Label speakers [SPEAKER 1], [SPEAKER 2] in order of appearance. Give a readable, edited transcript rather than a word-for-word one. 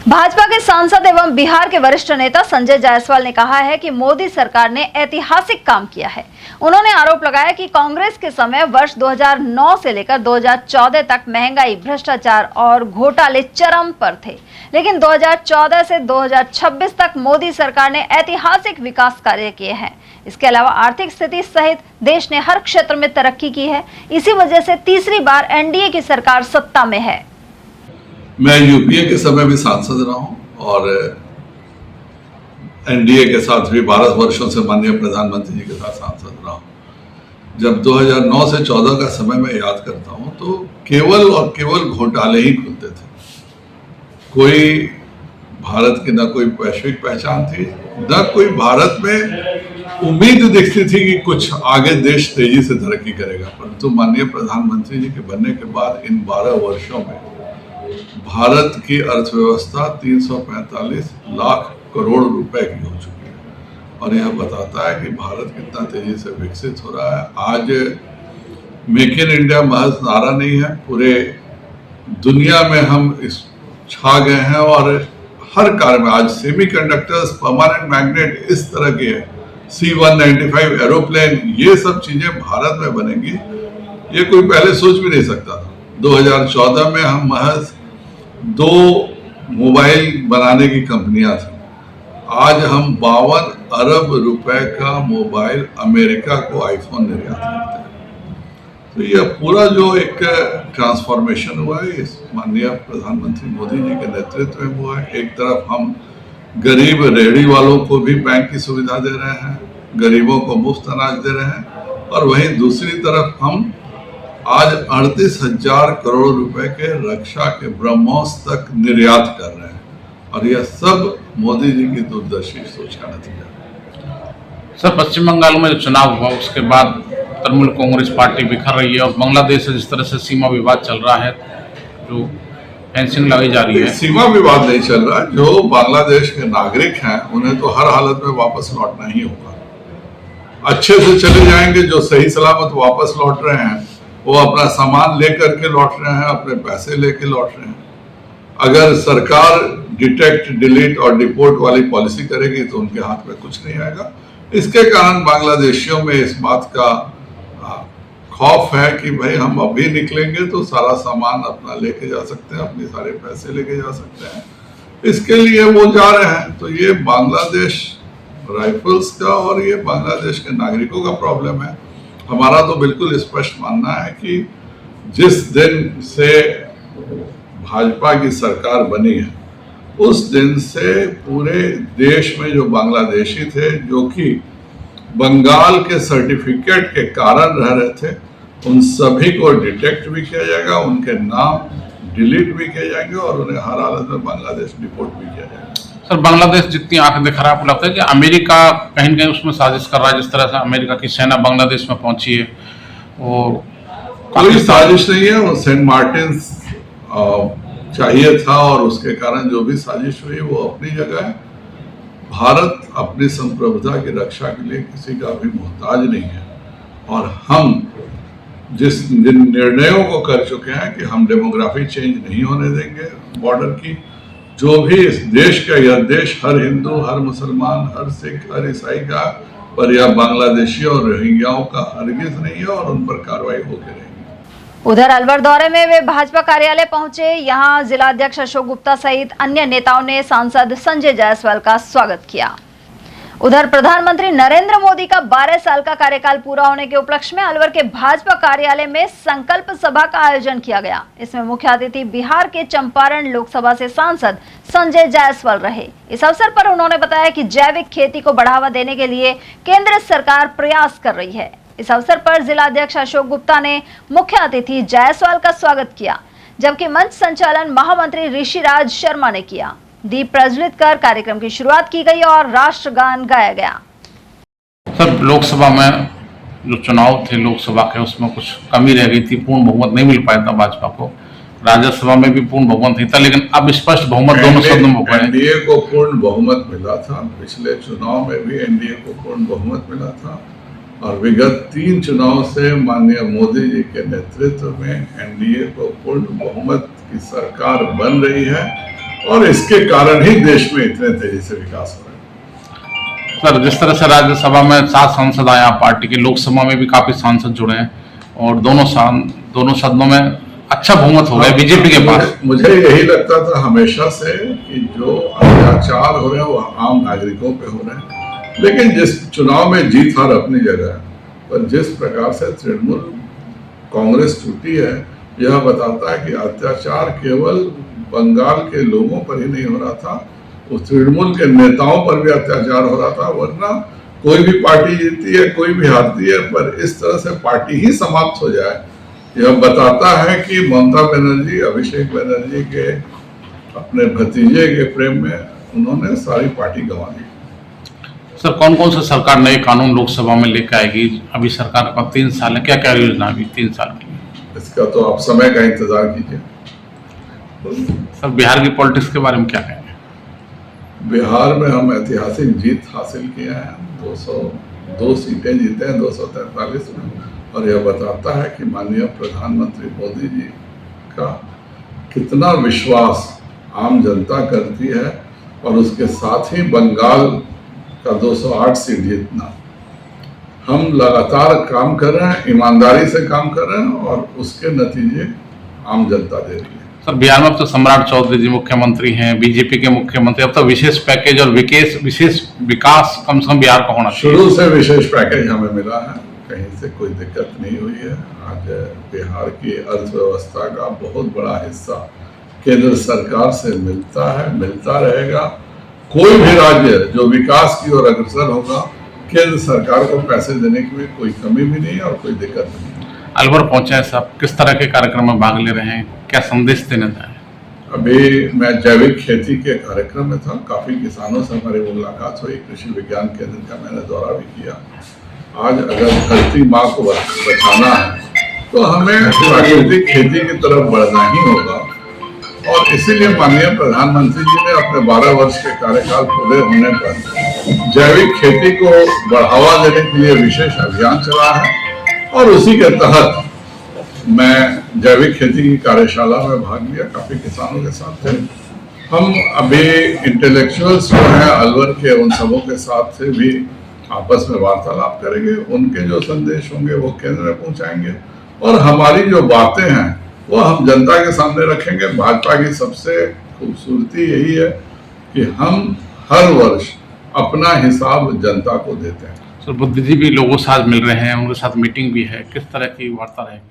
[SPEAKER 1] भाजपा के सांसद एवं बिहार के वरिष्ठ नेता संजय जायसवाल ने कहा है कि मोदी सरकार ने ऐतिहासिक काम किया है। उन्होंने आरोप लगाया कि कांग्रेस के समय वर्ष 2009 से लेकर 2014 तक महंगाई, भ्रष्टाचार और घोटाले चरम पर थे, लेकिन 2014 से 2026 तक मोदी सरकार ने ऐतिहासिक विकास कार्य किए हैं। इसके अलावा आर्थिक स्थिति सहित देश ने हर क्षेत्र में तरक्की की है। इसी वजह से तीसरी बार एनडीए की सरकार सत्ता में है।
[SPEAKER 2] मैं यूपीए के समय भी सांसद रहा हूं और एनडीए के साथ भी 12 वर्षों से माननीय प्रधानमंत्री जी के साथ सांसद रहा हूं। जब 2009 से 14 का समय मैं याद करता हूं तो केवल और केवल घोटाले ही खुलते थे। कोई भारत की न कोई वैश्विक पहचान थी, न कोई भारत में उम्मीद दिखती थी कि कुछ आगे देश तेजी से तरक्की करेगा। परंतु माननीय प्रधानमंत्री जी के बनने के बाद इन 12 वर्षों में भारत की अर्थव्यवस्था 345 लाख करोड़ रुपए की हो चुकी है और यह बताता है कि भारत कितना तेजी से विकसित हो रहा है। आज मेक इन इंडिया महज नारा नहीं है, पूरे दुनिया में हम इस छा गए हैं और हर कार्य में आज सेमीकंडक्टर्स, परमानेंट मैग्नेट, इस तरह के C-195 एरोप्लेन, ये सब चीजें भारत में बनेंगी, ये कोई पहले सोच भी नहीं सकता था। 2014 में हम महज 2 मोबाइल बनाने की कंपनियां थी। आज हम 52 अरब रुपए का मोबाइल अमेरिका को आईफोन निर्यात करते हैं। तो यह पूरा जो एक ट्रांसफॉर्मेशन हुआ है इस माननीय प्रधानमंत्री मोदी जी के नेतृत्व में हुआ है। एक तरफ हम गरीब रेहड़ी वालों को भी बैंक की सुविधा दे रहे हैं, गरीबों को मुफ्त अनाज दे रहे हैं, और वहीं दूसरी तरफ हम आज 38,000 करोड़ रुपए के रक्षा के ब्रह्मोस तक निर्यात कर रहे हैं और यह सब मोदी जी की दूरदर्शी सोच का नतीजा है।
[SPEAKER 3] सर, पश्चिम बंगाल में जो चुनाव हुआ उसके बाद तृणमूल कांग्रेस पार्टी बिखर रही है और बांग्लादेश से जिस तरह से सीमा विवाद चल रहा है, जो फेंसिंग लगाई जा रही है।
[SPEAKER 2] सीमा विवाद नहीं चल रहा। जो बांग्लादेश के नागरिक हैं उन्हें तो हर हालत में वापस लौटना ही होगा। अच्छे से चले जाएंगे, जो सही सलामत वापस लौट रहे हैं वो अपना सामान लेकर के लौट रहे हैं, अपने पैसे लेके लौट रहे हैं। अगर सरकार डिटेक्ट, डिलीट और डिपोर्ट वाली पॉलिसी करेगी तो उनके हाथ में कुछ नहीं आएगा। इसके कारण बांग्लादेशियों में इस बात का खौफ है कि भाई हम अभी निकलेंगे तो सारा सामान अपना लेके जा सकते हैं, अपने सारे पैसे लेके जा सकते हैं। इसके लिए वो जा रहे हैं। तो ये बांग्लादेश राइफल्स का और ये बांग्लादेश के नागरिकों का प्रॉब्लम है। हमारा तो बिल्कुल स्पष्ट मानना है कि जिस दिन से भाजपा की सरकार बनी है उस दिन से पूरे देश में जो बांग्लादेशी थे, जो कि बंगाल के सर्टिफिकेट के कारण रह रहे थे, उन सभी को डिटेक्ट भी किया जाएगा, उनके नाम डिलीट भी किए जाएंगे और उन्हें हर हालत में बांग्लादेश डिपोर्ट भी किया जाएगा।
[SPEAKER 3] सर, बांग्लादेश जितनी आंख दिखा रहा है, आपको लगता है कि अमेरिका कहीं न कहीं उसमें साजिश कर रहा है? जिस तरह से अमेरिका की सेना बांग्लादेश में पहुंची है और
[SPEAKER 2] कोई साजिश नहीं है। वो सेंट मार्टिन चाहिए था और उसके कारण जो भी साजिश हुई वो अपनी जगह है। भारत अपनी संप्रभुता की रक्षा के लिए किसी का भी मोहताज नहीं है और हम जिस निर्णयों को कर चुके हैं कि हम डेमोग्राफी चेंज नहीं होने देंगे बॉर्डर की। जो भी इस देश का, यह देश हर हिंदू, हर मुसलमान, हर सिख, हर ईसाई का, पर यह बांग्लादेशी और रोहिंग्याओं का हरगिज नहीं है और उन पर कार्रवाई होकर रहेगी।
[SPEAKER 1] उधर अलवर दौरे में वे भाजपा कार्यालय पहुंचे। यहां जिलाध्यक्ष अशोक गुप्ता सहित अन्य नेताओं ने सांसद संजय जायसवाल का स्वागत किया। उधर प्रधानमंत्री नरेंद्र मोदी का 12 साल का कार्यकाल पूरा होने के उपलक्ष्य में अलवर के भाजपा कार्यालय में संकल्प सभा का आयोजन किया गया। इसमें मुख्य अतिथि बिहार के चंपारण लोकसभा से सांसद संजय जायसवाल रहे। इस अवसर पर उन्होंने बताया कि जैविक खेती को बढ़ावा देने के लिए केंद्र सरकार प्रयास कर रही है। इस अवसर पर जिलाध्यक्ष अशोक गुप्ता ने मुख्य अतिथि जायसवाल का स्वागत किया, जबकि मंच संचालन महामंत्री ऋषिराज शर्मा ने किया। दीप प्रज्वलित कर कार्यक्रम की शुरुआत की गई और राष्ट्रगान गाया गया।
[SPEAKER 3] सर, लोकसभा में जो चुनाव थे लोकसभा के, उसमें कुछ कमी रह गई थी, पूर्ण बहुमत नहीं मिल पाया था भाजपा को। राज्यसभा में भी पूर्ण बहुमत नहीं था, लेकिन अब स्पष्ट बहुमत दोनों सदनों में हुआ है।
[SPEAKER 2] एनडीए को पूर्ण बहुमत मिला था। पिछले चुनाव में भी एनडीए को पूर्ण बहुमत मिला था और विगत 3 चुनाव से माननीय मोदी जी के नेतृत्व में एनडीए को पूर्ण बहुमत की सरकार बन रही है और इसके कारण ही देश में इतने तेजी से विकास हो रहा है।
[SPEAKER 3] सर, जिस तरह से राज्यसभा में 7 सांसद आए आप पार्टी के, लोकसभा में भी काफी सांसद जुड़े हैं और दोनों सदनों में अच्छा बहुमत हो गया बीजेपी के पास।
[SPEAKER 2] मुझे यही लगता था हमेशा से कि जो अत्याचार हो रहे हैं वो आम नागरिकों पे हो रहे हैं, लेकिन जिस चुनाव में जीत हार अपनी जगह है, पर जिस प्रकार से तृणमूल कांग्रेस टूटी है, यह बताता है कि अत्याचार केवल बंगाल के लोगों पर ही नहीं हो रहा था, वो तृणमूल के नेताओं पर भी अत्याचार हो रहा था। वरना कोई भी पार्टी जीतती है, कोई भी हारती है, पर इस तरह से पार्टी ही समाप्त हो जाए, यह बताता है कि ममता बनर्जी अभिषेक बनर्जी के अपने भतीजे के प्रेम में उन्होंने सारी पार्टी गंवा दी।
[SPEAKER 3] सर, कौन कौन सा सरकार नए कानून लोकसभा में लेकर आएगी? अभी सरकार का 3 साल है, क्या क्या योजना अभी 3 साल की?
[SPEAKER 2] इसका तो आप समय का इंतजार कीजिए।
[SPEAKER 3] सर, बिहार की पॉलिटिक्स के बारे में क्या कहेंगे?
[SPEAKER 2] बिहार में हम ऐतिहासिक जीत हासिल किए हैं, 202 सीटें जीते हैं 243 में, और यह बताता है कि माननीय प्रधानमंत्री मोदी जी का कितना विश्वास आम जनता करती है, और उसके साथ ही बंगाल का 208 सीट जीतना। हम लगातार काम कर रहे हैं, ईमानदारी से काम कर रहे हैं, और उसके नतीजे आम जनता दे रही है।
[SPEAKER 3] सर, बिहार में अब तो सम्राट चौधरी जी मुख्यमंत्री हैं, बीजेपी के मुख्यमंत्री, अब तो विशेष पैकेज और विशेष विकास कम से कम बिहार का होना चाहिए।
[SPEAKER 2] शुरू से विशेष पैकेज हमें मिला है, कहीं से कोई दिक्कत नहीं हुई है। आज बिहार की अर्थव्यवस्था का बहुत बड़ा हिस्सा केंद्र सरकार से मिलता है, मिलता रहेगा। कोई भी राज्य जो विकास की ओर अग्रसर होगा, केंद्र सरकार को पैसे देने की भी कोई कमी भी नहीं है और कोई दिक्कत नहीं है।
[SPEAKER 3] अलवर पहुंचे हैं साहब, किस तरह के कार्यक्रम में भाग ले रहे हैं, क्या संदेश देना चाहें?
[SPEAKER 2] अभी मैं जैविक खेती के कार्यक्रम में था, काफी किसानों से हमारी मुलाकात हुई, कृषि विज्ञान केंद्र का मैंने दौरा भी किया। आज अगर धरती माँ को बचाना है तो हमें प्राकृतिक खेती की तरफ बढ़ना ही होगा, और इसीलिए माननीय प्रधानमंत्री जी ने अपने 12 वर्ष के कार्यकाल पूरे होने पर जैविक खेती को बढ़ावा देने के लिए विशेष अभियान चला है, और उसी के तहत मैं जैविक खेती की कार्यशाला में भाग लिया, काफी किसानों के साथ थे। हम अभी इंटेलेक्चुअल्स जो हैं अलवर के, उन सबों के साथ से भी आपस में वार्तालाप करेंगे, उनके जो संदेश होंगे वो केंद्र में पहुंचाएंगे, और हमारी जो बातें हैं वो हम जनता के सामने रखेंगे। भाजपा की सबसे खूबसूरती यही है कि हम हर वर्ष अपना हिसाब जनता को देते हैं।
[SPEAKER 3] सर, बुद्धिजीवी लोगों से आज मिल रहे हैं, उनके साथ मीटिंग भी है, किस तरह की वार्ता रहेगी?